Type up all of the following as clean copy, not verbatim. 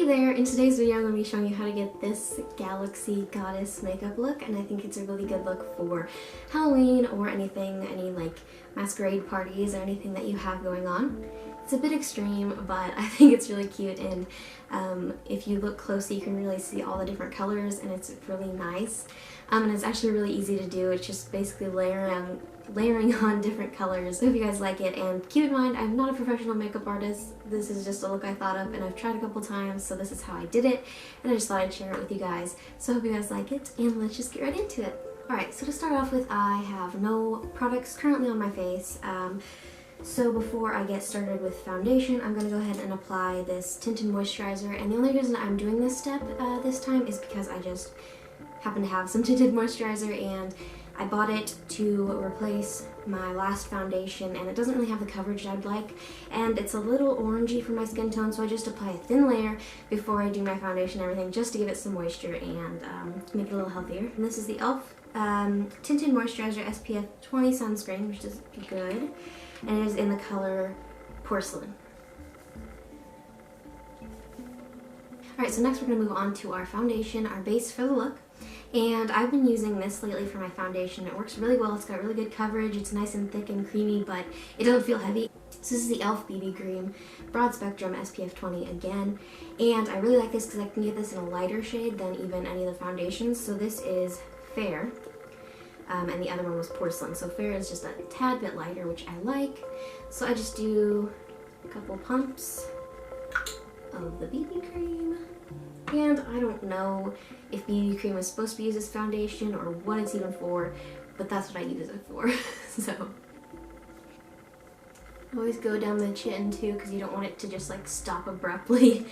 there! In today's video I'm going to be showing you how to get this galaxy goddess makeup look, and I think it's a really good look for Halloween or anything, any like masquerade parties or anything that you have going on. It's a bit extreme, but I think it's really cute, and if you look closely you can really see all the different colors, and it's really nice. And it's actually really easy to do. It's just basically layering on different colors. I hope you guys like it, and keep in mind I'm not a professional makeup artist. This is just a look I thought of, and I've tried a couple times, so this is how I did it, and I just thought I'd share it with you guys. So I hope you guys like it, and let's just get right into it. Alright, so to start off with, I have no products currently on my face. So before I get started with foundation, I'm going to go ahead and apply this tinted moisturizer, and the only reason I'm doing this step this time is because I just happen to have some tinted moisturizer, and I bought it to replace my last foundation, and it doesn't really have the coverage I'd like, and it's a little orangey for my skin tone, so I just apply a thin layer before I do my foundation and everything, just to give it some moisture and make it a little healthier. And this is the e.l.f. Tinted Moisturizer SPF 20 Sunscreen, which is good, and it is in the color Porcelain. Alright, so next we're going to move on to our foundation, our base for the look. And I've been using this lately for my foundation. It works really well. It's got really good coverage. It's nice and thick and creamy, but it doesn't feel heavy. So this is the e.l.f. BB Cream Broad Spectrum SPF 20 again. And I really like this because I can get this in a lighter shade than even any of the foundations. So this is Fair, and the other one was Porcelain. So Fair is just a tad bit lighter, which I like. So I just do a couple pumps of the BB cream. And I don't know if BB cream is supposed to be used as foundation or what it's even for, but that's what I use it for. So always go down the chin too, because you don't want it to just like stop abruptly.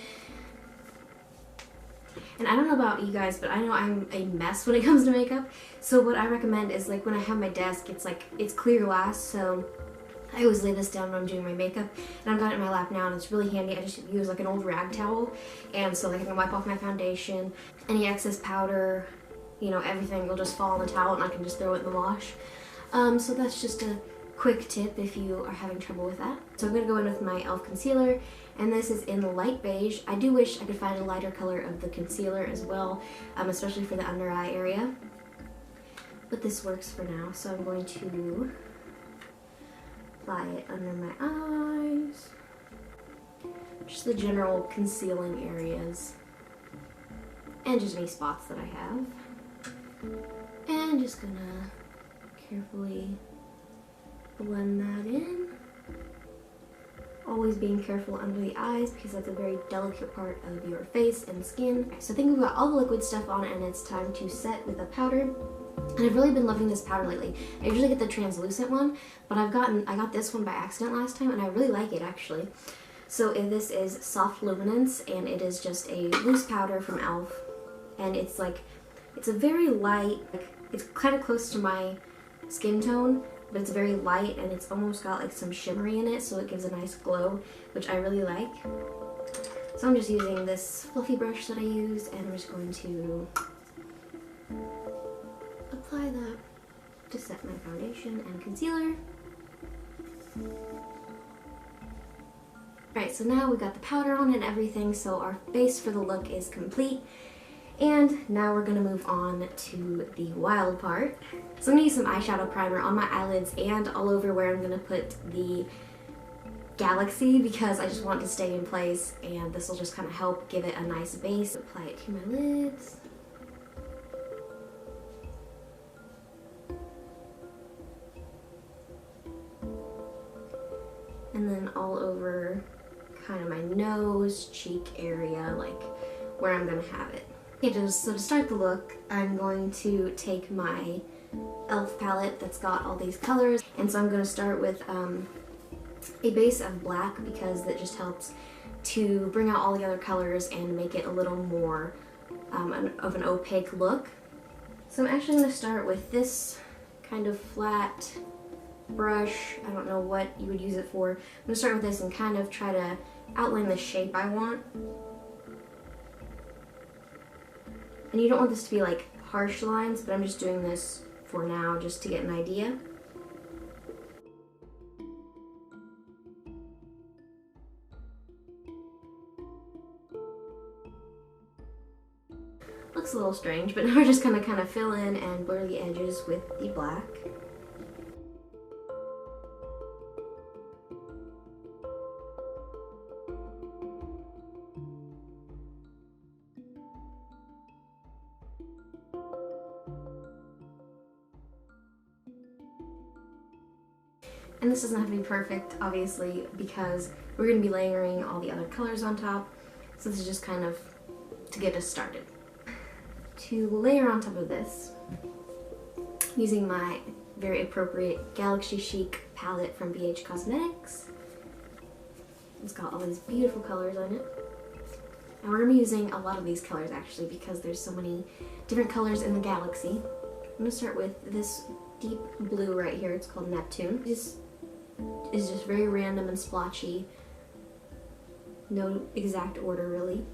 And I don't know about you guys, but I know I'm a mess when it comes to makeup. So what I recommend is, like, when I have my desk, it's clear glass, so I always lay this down when I'm doing my makeup, and I've got it in my lap now, and it's really handy. I just use like an old rag towel, and so like I can wipe off my foundation, any excess powder, you know, everything will just fall on the towel, and I can just throw it in the wash. So that's just a quick tip if you are having trouble with that. So I'm going to go in with my e.l.f. concealer, and this is in the light beige. I do wish I could find a lighter color of the concealer as well, especially for the under eye area, but this works for now. So I'm going to apply it under my eyes, just the general concealing areas, and just any spots that I have. And just gonna carefully blend that in. Always being careful under the eyes, because that's a very delicate part of your face and skin. So I think we've got all the liquid stuff on, and it's time to set with a powder. And I've really been loving this powder lately. I usually get the translucent one, but I got this one by accident last time, and I really like it actually. So this is Soft Luminance, and it is just a loose powder from e.l.f. And it's a very light, it's kind of close to my skin tone, but it's very light, and it's almost got like some shimmery in it, so it gives a nice glow, which I really like. So I'm just using this fluffy brush that I used, and I'm just going to apply that to set my foundation and concealer. Alright, so now we got the powder on and everything, so our base for the look is complete. And now we're going to move on to the wild part. So I'm going to use some eyeshadow primer on my eyelids and all over where I'm going to put the galaxy, because I just want it to stay in place, and this will just kind of help give it a nice base. Apply it to my lids. And then all over kind of my nose, cheek area, like where I'm going to have it. Okay, so to start the look, I'm going to take my e.l.f. palette that's got all these colors, and so I'm going to start with a base of black, because that just helps to bring out all the other colors and make it a little more of an opaque look. So I'm actually going to start with this kind of flat brush. I don't know what you would use it for. I'm going to start with this and kind of try to outline the shape I want. And you don't want this to be like harsh lines, but I'm just doing this for now just to get an idea. Looks a little strange, but now we're just gonna kind of fill in and blur the edges with the black. And this doesn't have to be perfect, obviously, because we're going to be layering all the other colors on top. So this is just kind of to get us started. To layer on top of this, using my very appropriate Galaxy Chic palette from BH Cosmetics. It's got all these beautiful colors on it. And we're going to be using a lot of these colors actually because there's so many different colors in the galaxy. I'm going to start with this deep blue right here. It's called Neptune. This is just very random and splotchy. No exact order really.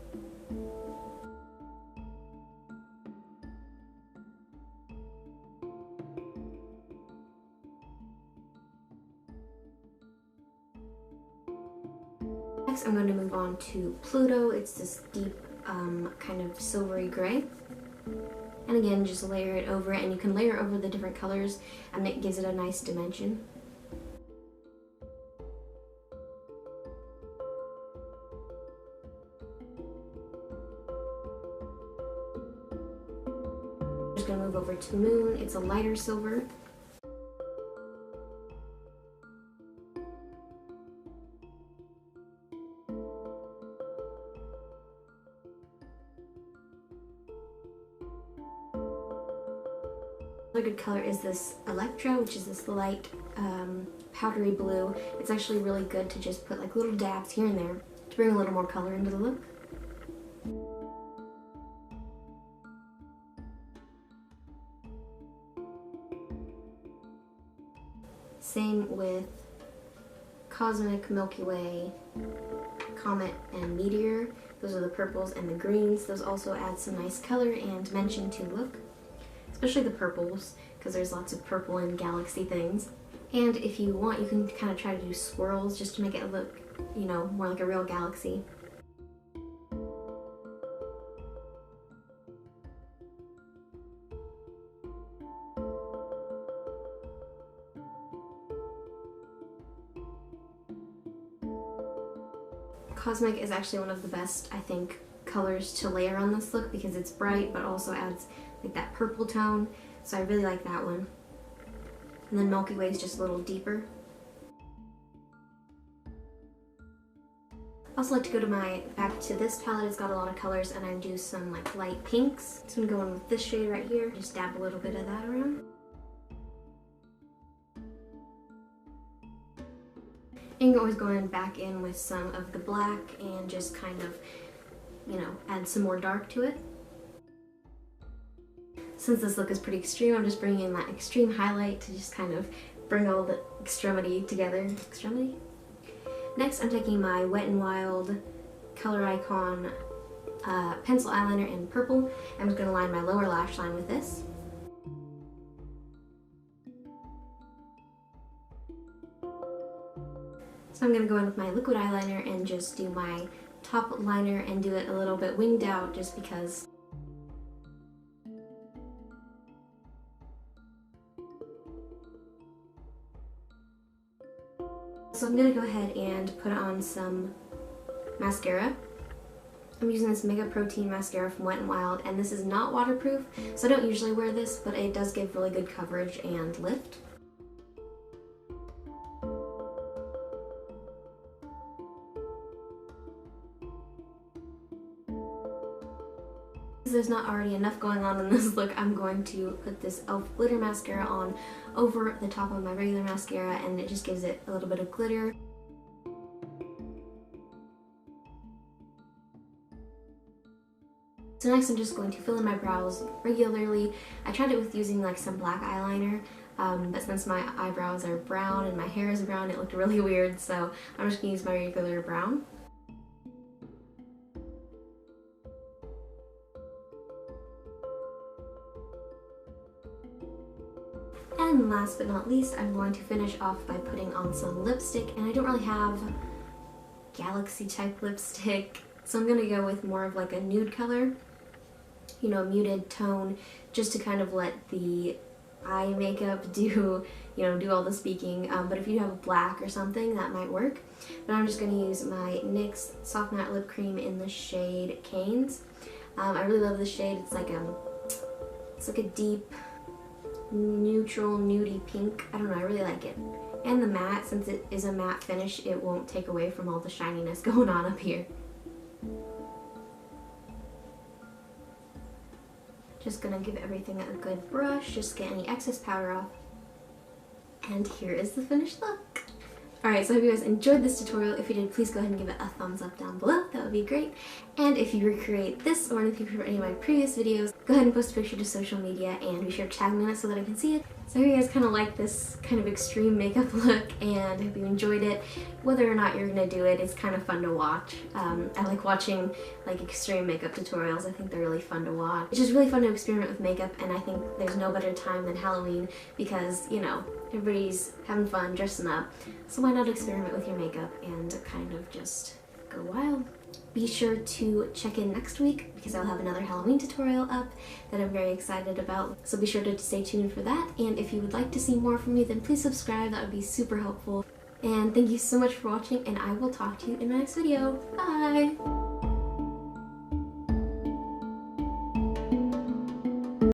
Next I'm going to move on to Pluto. It's this deep kind of silvery gray. And again, just layer it over, and you can layer over the different colors and it gives it a nice dimension. I'm just going to move over to Moon. It's a lighter silver. Another good color is this Electro, which is this light powdery blue. It's actually really good to just put like little dabs here and there to bring a little more color into the look. Same with Cosmic, Milky Way, Comet, and Meteor. Those are the purples and the greens. Those also add some nice color and dimension to the look. Especially the purples, because there's lots of purple in galaxy things. And if you want, you can kind of try to do swirls just to make it look, you know, more like a real galaxy. Cosmic is actually one of the best, I think, colors to layer on this look because it's bright but also adds like that purple tone, so I really like that one. And then Milky Way is just a little deeper. I also like to go to back to this palette. It's got a lot of colors and I do some like light pinks. So I'm going with this shade right here. Just dab a little bit of that around. And always going back in with some of the black and just kind of, you know, add some more dark to it. Since this look is pretty extreme, I'm just bringing in that extreme highlight to just kind of bring all the extremity together. Extremity? Next, I'm taking my Wet n Wild Color Icon pencil eyeliner in purple. I'm just going to line my lower lash line with this. So I'm going to go in with my liquid eyeliner and just do my top liner and do it a little bit winged out just because. So I'm going to go ahead and put on some mascara. I'm using this Mega Protein mascara from Wet n Wild, and this is not waterproof, so I don't usually wear this, but it does give really good coverage and lift. There's not already enough going on in this look, I'm going to put this e.l.f. glitter mascara on over the top of my regular mascara, and it just gives it a little bit of glitter. So next I'm just going to fill in my brows regularly. I tried it with using like some black eyeliner, but since my eyebrows are brown and my hair is brown, it looked really weird, so I'm just going to use my regular brown. And last but not least, I'm going to finish off by putting on some lipstick, and I don't really have galaxy type lipstick, so I'm going to go with more of like a nude color. you know, muted tone, just to kind of let the eye makeup do, you know, do all the speaking. But if you have black or something, that might work. But I'm just going to use my NYX Soft Matte Lip Cream in the shade Canes. I really love this shade. It's like a deep, neutral, nudie pink. I don't know, I really like it. And the matte, since it is a matte finish, it won't take away from all the shininess going on up here. Just gonna give everything a good brush, just get any excess powder off. And here is the finished look. Alright, so I hope you guys enjoyed this tutorial. If you did, please go ahead and give it a thumbs up down below. That would be great. And if you recreate this or anything from any of my previous videos, go ahead and post a picture to social media and be sure to tag me on it so that I can see it. So I hope you guys kind of like this kind of extreme makeup look, and I hope you enjoyed it. Whether or not you're going to do it, it's kind of fun to watch. I like watching like extreme makeup tutorials. I think they're really fun to watch. It's just really fun to experiment with makeup, and I think there's no better time than Halloween because, you know, everybody's having fun, dressing up. So why not experiment with your makeup and kind of just go wild? Be sure to check in next week because I'll have another Halloween tutorial up that I'm very excited about. So be sure to stay tuned for that. And if you would like to see more from me, then please subscribe. That would be super helpful. And thank you so much for watching, and I will talk to you in my next video. Bye!